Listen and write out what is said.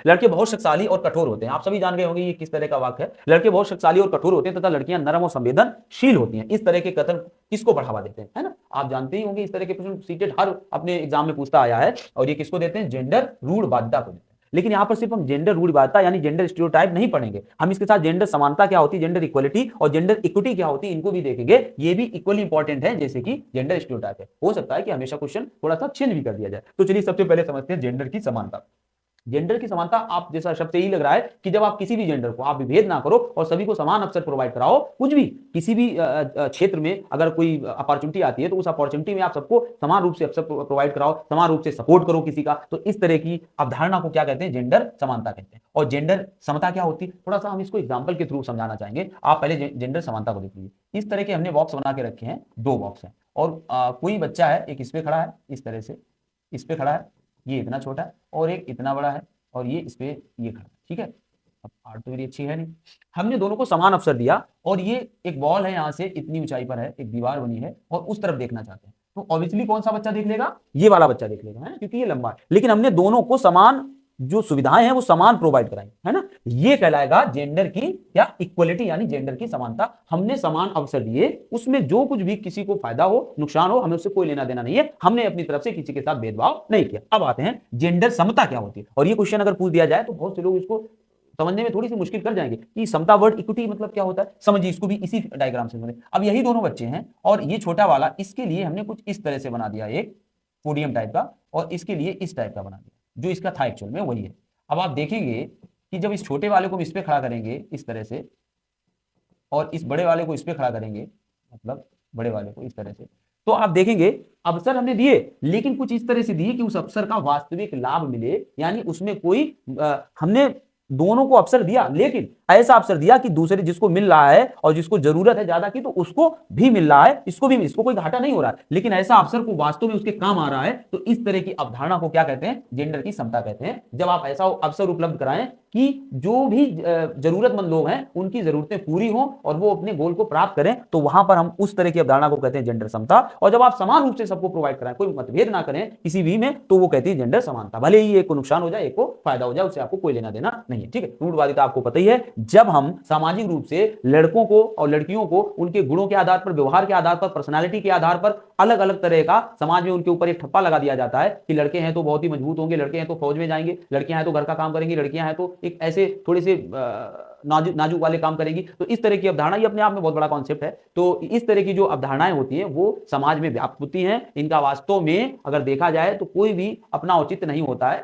लड़के बहुत शक्तिशाली और कठोर होते हैं। आप सभी जान गए होंगे ये किस तरह का वाक्य है। लड़के बहुत शक्तिशाली और कठोर होते हैं तथा लड़कियां नरम और संवेदनशील होती हैं। इस तरह के कथन किसको बढ़ावा देते हैं, है ना? आप जानते ही होंगे इस तरह के प्रश्न सीटेट हर अपने एग्जाम में पूछता आया है। और ये किसको देते हैं? जेंडर रूढ़वादिता को देते हैं। लेकिन यहां पर सिर्फ हम जेंडर रूढ़वादिता यानी जेंडर स्टीरियोटाइप नहीं पढ़ेंगे, हम इसके साथ जेंडर समानता क्या होती है, जेंडर इक्वलिटी और जेंडर इक्विटी क्या होती है, इनको भी देखेंगे। ये भी इक्वली इंपॉर्टेंट है जैसे कि जेंडर स्टीरियोटाइप है। हो सकता है कि हमेशा क्वेश्चन थोड़ा सा चेंज भी कर दिया जाए। तो चलिए सबसे पहले समझते हैं जेंडर की समानता। जेंडर की समानता, आप जैसा शब्द से यही लग रहा है कि जब आप किसी भी जेंडर को आप विभेद ना करो और सभी को समान अवसर प्रोवाइड कराओ, कुछ भी किसी भी क्षेत्र में अगर कोई अपॉर्चुनिटी आती है तो उस अपॉर्चुनिटी में आप सबको समान रूप से अवसर प्रोवाइड कराओ, समान रूप से सपोर्ट करो किसी का। तो इस तरह की अवधारणा को क्या कहते हैं? जेंडर समानता कहते हैं। और जेंडर समता क्या होती है, थोड़ा सा हम इसको एग्जाम्पल के थ्रू समझाना चाहेंगे। आप पहले जेंडर समानता को देख लीजिए। इस तरह के हमने बॉक्स बना के रखे हैं, 2 बॉक्स हैं और कोई बच्चा है, एक इस पे खड़ा है, इस तरह से इस पे खड़ा है, ये इतना छोटा है, और एक इतना बड़ा है और ये इस पे ये खड़ा, ठीक है। अब आर्ट तो मेरी अच्छी है नहीं, हमने दोनों को समान अवसर दिया और ये एक बॉल है, यहां से इतनी ऊंचाई पर है, एक दीवार बनी है और उस तरफ देखना चाहते हैं। तो ऑब्वियसली कौन सा बच्चा देख लेगा? ये वाला बच्चा देख लेगा, है ना, क्योंकि ये लंबा है। लेकिन हमने दोनों को समान जो सुविधाएं हैं वो समान प्रोवाइड कराई, है ना। ये कहलाएगा जेंडर की या इक्वलिटी यानी जेंडर की समानता। हमने समान अवसर दिए, उसमें जो कुछ भी किसी को फायदा हो नुकसान हो हमें उससे कोई लेना देना नहीं है। हमने अपनी तरफ से किसी के साथ भेदभाव नहीं किया। अब आते हैं जेंडर समता क्या होती है। और ये क्वेश्चन अगर पूछ दिया जाए तो बहुत से लोग इसको समझने में थोड़ी सी मुश्किल कर जाएंगे कि समता वर्ड इक्विटी मतलब क्या होता है। समझिए इसको भी इसी डायग्राम से समझिए। अब यही दोनों बच्चे हैं और ये छोटा वाला, इसके लिए हमने कुछ इस तरह से बना दिया, एक पोडियम टाइप का, और इसके लिए इस टाइप का बना दिया, जो इसका था एक्चुअल में वही है। अब आप देखेंगे कि जब इस छोटे वाले को इस पे खड़ा करेंगे इस तरह से और इस बड़े वाले को इस पे खड़ा करेंगे, मतलब बड़े वाले को इस तरह से, तो आप देखेंगे अवसर हमने दिए लेकिन कुछ इस तरह से दिए कि उस अवसर का वास्तविक लाभ मिले, यानी उसमें कोई हमने दोनों को अवसर दिया लेकिन ऐसा अवसर दिया कि दूसरे जिसको मिल रहा है और जिसको जरूरत है ज्यादा की तो उसको भी मिल रहा है, इसको भी, इसको कोई घाटा नहीं हो रहा है, लेकिन ऐसा अवसर को वास्तव में उसके काम आ रहा है। तो इस तरह की अवधारणा को क्या कहते हैं? जेंडर की समता कहते हैं। जब आप ऐसा अवसर उपलब्ध कराएं कि जो भी जरूरतमंद लोग हैं उनकी जरूरतें पूरी हों और वो अपने गोल को प्राप्त करें, तो वहां पर हम उस तरह की अवधारणा को कहते हैं जेंडर समता। और जब आप समान रूप से सबको प्रोवाइड कराएं, कोई मतभेद ना करें किसी भी में, तो वो कहती है जेंडर समानता। भले ही एक को नुकसान हो जाए एक को फायदा हो जाए, उससे आपको कोई लेना देना नहीं है, ठीक है। रूढ़वादिता आपको पता ही है, जब हम सामाजिक रूप से लड़कों को और लड़कियों को उनके गुणों के आधार पर, व्यवहार के आधार पर, पर्सनालिटी के आधार पर अलग अलग तरह का समाज में उनके ऊपर एक ठप्पा लगा दिया जाता है कि लड़के हैं तो बहुत ही मजबूत होंगे, लड़के हैं तो फौज में जाएंगे, लड़कियां हैं तो घर का काम करेंगी, लड़कियां हैं तो एक ऐसे थोड़े से नाजुक वाले काम करेंगी। तो इस तरह की अवधारणा ये अपने आप में बहुत बड़ा कॉन्सेप्ट है। तो इस तरह की जो अवधारणाएं होती हैं वो समाज में व्याप्त होती हैं। इनका वास्तव में अगर देखा जाए तो कोई भी अपना औचित्य नहीं होता है।